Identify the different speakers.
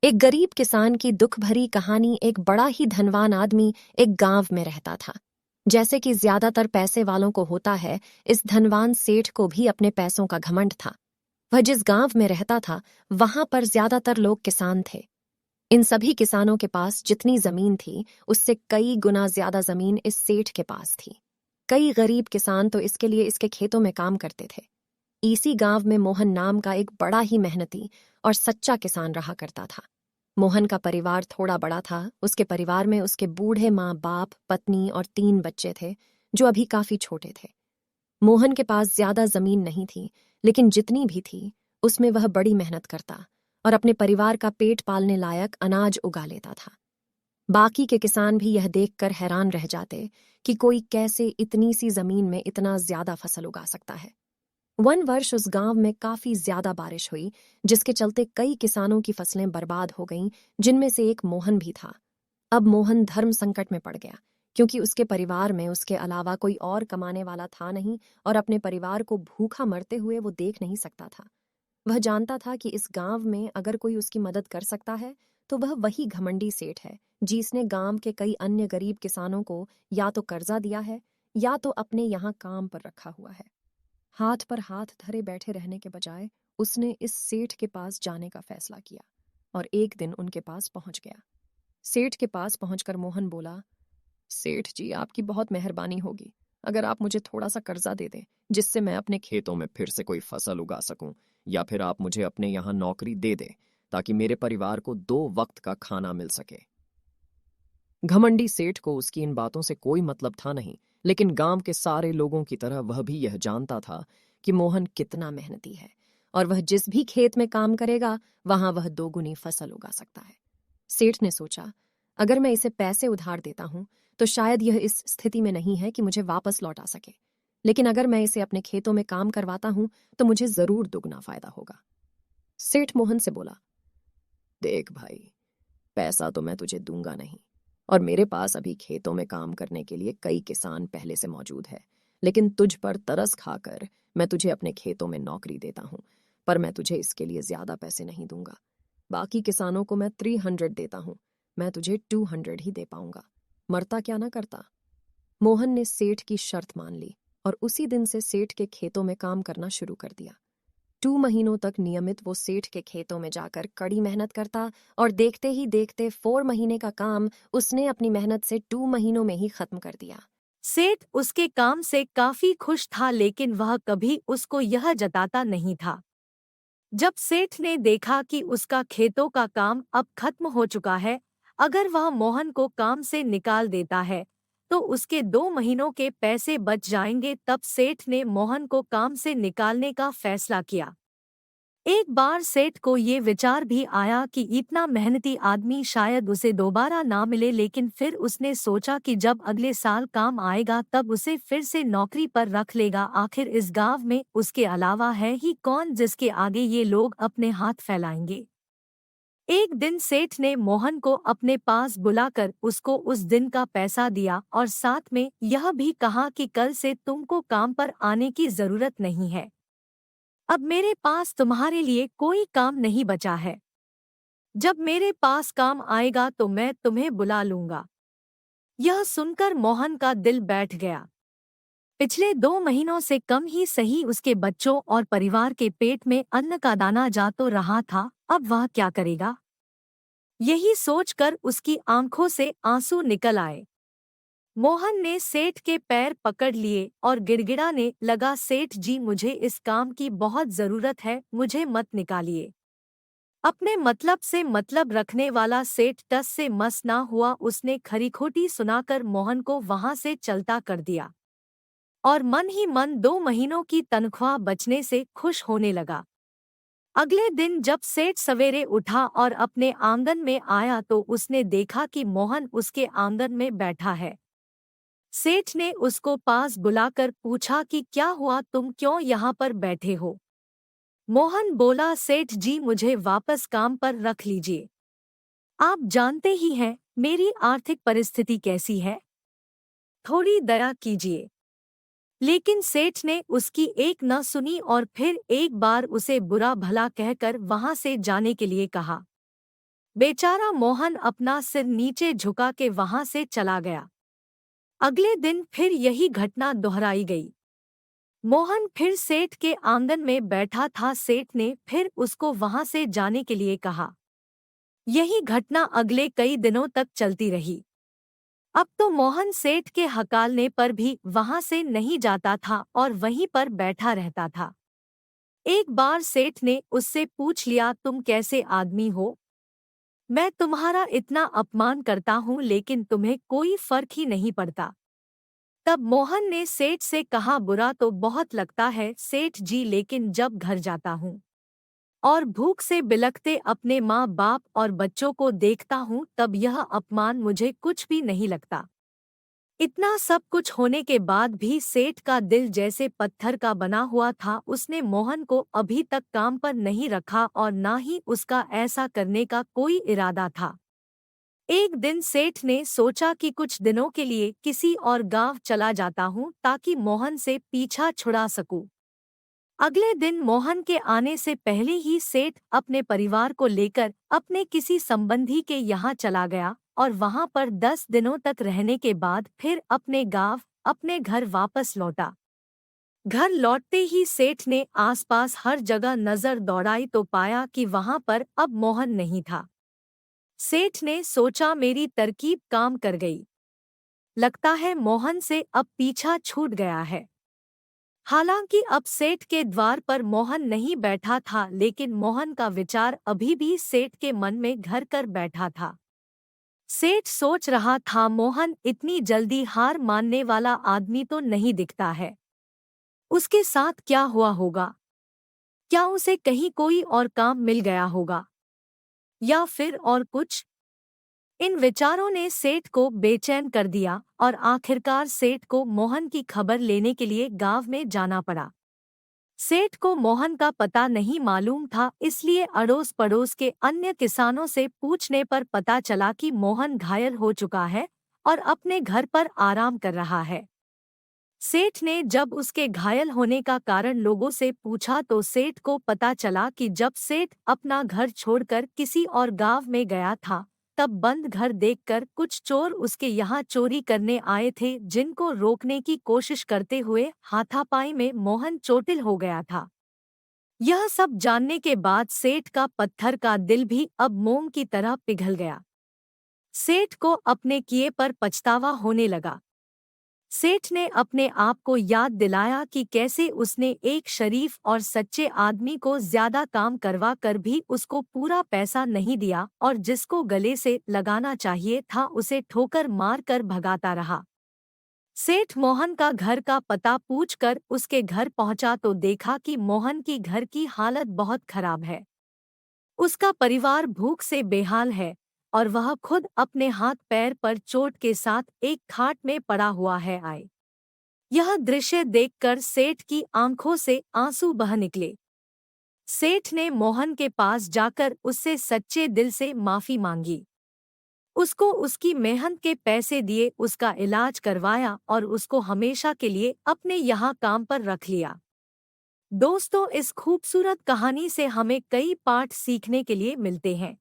Speaker 1: एक गरीब किसान की दुख भरी कहानी। एक बड़ा ही धनवान आदमी एक गांव में रहता था। जैसे कि ज्यादातर पैसे वालों को होता है, इस धनवान सेठ को भी अपने पैसों का घमंड था। वह जिस गांव में रहता था, वहां पर ज्यादातर लोग किसान थे। इन सभी किसानों के पास जितनी जमीन थी, उससे कई गुना ज्यादा जमीन इस सेठ के पास थी। कई गरीब किसान तो इसके लिए इसके खेतों में काम करते थे। इसी गांव में मोहन नाम का एक बड़ा ही मेहनती और सच्चा किसान रहा करता था। मोहन का परिवार थोड़ा बड़ा था। उसके परिवार में उसके बूढ़े माँ बाप, पत्नी और 3 बच्चे थे, जो अभी काफी छोटे थे। मोहन के पास ज्यादा जमीन नहीं थी, लेकिन जितनी भी थी उसमें वह बड़ी मेहनत करता और अपने परिवार का पेट पालने लायक अनाज उगा लेता था। बाकी के किसान भी यह देखकर हैरान रह जाते कि कोई कैसे इतनी सी जमीन में इतना ज्यादा फसल उगा सकता है। वर्ष उस गांव में काफी ज्यादा बारिश हुई, जिसके चलते कई किसानों की फसलें बर्बाद हो गईं, जिनमें से एक मोहन भी था। अब मोहन धर्म संकट में पड़ गया, क्योंकि उसके परिवार में उसके अलावा कोई और कमाने वाला था नहीं और अपने परिवार को भूखा मरते हुए वो देख नहीं सकता था। वह जानता था कि इस गांव में अगर कोई उसकी मदद कर सकता है तो वह वही घमंडी सेठ है, जिसने गांव के कई अन्य गरीब किसानों को या तो कर्जा दिया है या तो अपने यहाँ काम पर रखा हुआ है। हाथ पर हाथ धरे बैठे रहने के बजाय उसने इस सेठ के पास जाने का फैसला किया और एक दिन उनके पास पहुंच गया। सेठ के पास पहुंचकर मोहन बोला, सेठ जी, आपकी बहुत मेहरबानी होगी अगर आप मुझे थोड़ा सा कर्जा दे दें, जिससे मैं अपने खेतों में फिर से कोई फसल उगा सकूं, या फिर आप मुझे अपने यहाँ नौकरी दे दें ताकि मेरे परिवार को 2 वक्त का खाना मिल सके। घमंडी सेठ को उसकी इन बातों से कोई मतलब था नहीं, लेकिन गांव के सारे लोगों की तरह वह भी यह जानता था कि मोहन कितना मेहनती है और वह जिस भी खेत में काम करेगा वहां वह 2 गुनी फसल उगा सकता है। सेठ ने सोचा, अगर मैं इसे पैसे उधार देता हूं तो शायद यह इस स्थिति में नहीं है कि मुझे वापस लौटा सके, लेकिन अगर मैं इसे अपने खेतों में काम करवाता हूं तो मुझे जरूर दुगना फायदा होगा। सेठ मोहन से बोला, देख भाई, पैसा तो मैं तुझे दूंगा नहीं, और मेरे पास अभी खेतों में काम करने के लिए कई किसान पहले से मौजूद है, लेकिन तुझ पर तरस खाकर मैं तुझे अपने खेतों में नौकरी देता हूं, पर मैं तुझे इसके लिए ज्यादा पैसे नहीं दूंगा। बाकी किसानों को मैं 300 देता हूं, मैं तुझे 200 ही दे पाऊंगा। मरता क्या ना करता। मोहन ने सेठ की शर्त मान ली और उसी दिन से सेठ के खेतों में काम करना शुरू कर दिया। 2 महीनों तक नियमित वो सेठ के खेतों में जाकर कड़ी मेहनत करता और देखते ही देखते 4 महीने का काम उसने अपनी मेहनत से 2 महीनों में ही खत्म कर दिया।
Speaker 2: सेठ उसके काम से काफी खुश था, लेकिन वह कभी उसको यह जताता नहीं था। जब सेठ ने देखा कि उसका खेतों का काम अब खत्म हो चुका है, अगर वह मोहन को काम से निकाल देता है तो उसके 2 महीनों के पैसे बच जाएंगे। तब सेठ ने मोहन को काम से निकालने का फैसला किया। एक बार सेठ को ये विचार भी आया कि इतना मेहनती आदमी शायद उसे दोबारा ना मिले, लेकिन फिर उसने सोचा कि जब अगले साल काम आएगा तब उसे फिर से नौकरी पर रख लेगा। आखिर इस गांव में उसके अलावा है ही कौन जिसके आगे ये लोग अपने हाथ फैलाएंगे। एक दिन सेठ ने मोहन को अपने पास बुलाकर उसको उस दिन का पैसा दिया और साथ में यह भी कहा कि कल से तुमको काम पर आने की जरूरत नहीं है। अब मेरे पास तुम्हारे लिए कोई काम नहीं बचा है। जब मेरे पास काम आएगा तो मैं तुम्हें बुला लूंगा। यह सुनकर मोहन का दिल बैठ गया। पिछले 2 महीनों से कम ही सही उसके बच्चों और परिवार के पेट में अन्न का दाना जा तो रहा था, अब वह क्या करेगा? यही सोचकर उसकी आंखों से आंसू निकल आए। मोहन ने सेठ के पैर पकड़ लिए और गिड़गिड़ाने लगा, सेठ जी, मुझे इस काम की बहुत जरूरत है, मुझे मत निकालिए। अपने मतलब से मतलब रखने वाला सेठ टस से मस ना हुआ। उसने खरी-खोटी सुनाकर मोहन को वहां से चलता कर दिया और मन ही मन 2 महीनों की तनख्वाह बचने से खुश होने लगा। अगले दिन जब सेठ सवेरे उठा और अपने आंगन में आया तो उसने देखा कि मोहन उसके आंगन में बैठा है। सेठ ने उसको पास बुलाकर पूछा कि क्या हुआ, तुम क्यों यहाँ पर बैठे हो? मोहन बोला, सेठ जी, मुझे वापस काम पर रख लीजिए। आप जानते ही हैं मेरी आर्थिक परिस्थिति कैसी है, थोड़ी दया कीजिए। लेकिन सेठ ने उसकी एक न सुनी और फिर एक बार उसे बुरा भला कहकर वहां से जाने के लिए कहा। बेचारा मोहन अपना सिर नीचे झुका के वहां से चला गया। अगले दिन फिर यही घटना दोहराई गई। मोहन फिर सेठ के आंगन में बैठा था। सेठ ने फिर उसको वहां से जाने के लिए कहा। यही घटना अगले कई दिनों तक चलती रही। अब तो मोहन सेठ के हकालने पर भी वहां से नहीं जाता था और वहीं पर बैठा रहता था। एक बार सेठ ने उससे पूछ लिया, तुम कैसे आदमी हो? मैं तुम्हारा इतना अपमान करता हूँ लेकिन तुम्हें कोई फर्क ही नहीं पड़ता। तब मोहन ने सेठ से कहा, बुरा तो बहुत लगता है सेठ जी, लेकिन जब घर जाता हूँ और भूख से बिलखते अपने माँ बाप और बच्चों को देखता हूँ तब यह अपमान मुझे कुछ भी नहीं लगता। इतना सब कुछ होने के बाद भी सेठ का दिल जैसे पत्थर का बना हुआ था। उसने मोहन को अभी तक काम पर नहीं रखा और ना ही उसका ऐसा करने का कोई इरादा था। एक दिन सेठ ने सोचा कि कुछ दिनों के लिए किसी और गांव चला जाता हूँ ताकि मोहन से पीछा छुड़ा सकूं। अगले दिन मोहन के आने से पहले ही सेठ अपने परिवार को लेकर अपने किसी संबंधी के यहाँ चला गया और वहां पर 10 दिनों तक रहने के बाद फिर अपने गांव अपने घर वापस लौटा। घर लौटते ही सेठ ने आसपास हर जगह नजर दौड़ाई तो पाया कि वहां पर अब मोहन नहीं था। सेठ ने सोचा, मेरी तरकीब काम कर गई। लगता है मोहन से अब पीछा छूट गया है। हालांकि अब सेठ के द्वार पर मोहन नहीं बैठा था लेकिन मोहन का विचार अभी भी सेठ के मन में घर कर बैठा था। सेठ सोच रहा था, मोहन इतनी जल्दी हार मानने वाला आदमी तो नहीं दिखता है। उसके साथ क्या हुआ होगा? क्या उसे कहीं कोई और काम मिल गया होगा या फिर और कुछ? इन विचारों ने सेठ को बेचैन कर दिया और आखिरकार सेठ को मोहन की खबर लेने के लिए गांव में जाना पड़ा। सेठ को मोहन का पता नहीं मालूम था, इसलिए अड़ोस पड़ोस के अन्य किसानों से पूछने पर पता चला कि मोहन घायल हो चुका है और अपने घर पर आराम कर रहा है। सेठ ने जब उसके घायल होने का कारण लोगों से पूछा तो सेठ को पता चला कि जब सेठ अपना घर छोड़कर किसी और गांव में गया था तब बंद घर देखकर कुछ चोर उसके यहाँ चोरी करने आए थे, जिनको रोकने की कोशिश करते हुए हाथापाई में मोहन चोटिल हो गया था। यह सब जानने के बाद सेठ का पत्थर का दिल भी अब मोम की तरह पिघल गया। सेठ को अपने किए पर पछतावा होने लगा। सेठ ने अपने आप को याद दिलाया कि कैसे उसने एक शरीफ और सच्चे आदमी को ज्यादा काम करवा कर भी उसको पूरा पैसा नहीं दिया और जिसको गले से लगाना चाहिए था उसे ठोकर मार कर भगाता रहा। सेठ मोहन का घर का पता पूछकर उसके घर पहुंचा तो देखा कि मोहन की घर की हालत बहुत खराब है। उसका परिवार भूख से बेहाल है और वह खुद अपने हाथ पैर पर चोट के साथ एक खाट में पड़ा हुआ है। यह दृश्य देखकर सेठ की आंखों से आंसू बह निकले। सेठ ने मोहन के पास जाकर उससे सच्चे दिल से माफी मांगी। उसको उसकी मेहनत के पैसे दिए, उसका इलाज करवाया और उसको हमेशा के लिए अपने यहाँ काम पर रख लिया। दोस्तों, इस खूबसूरत कहानी से हमें कई पाठ सीखने के लिए मिलते हैं।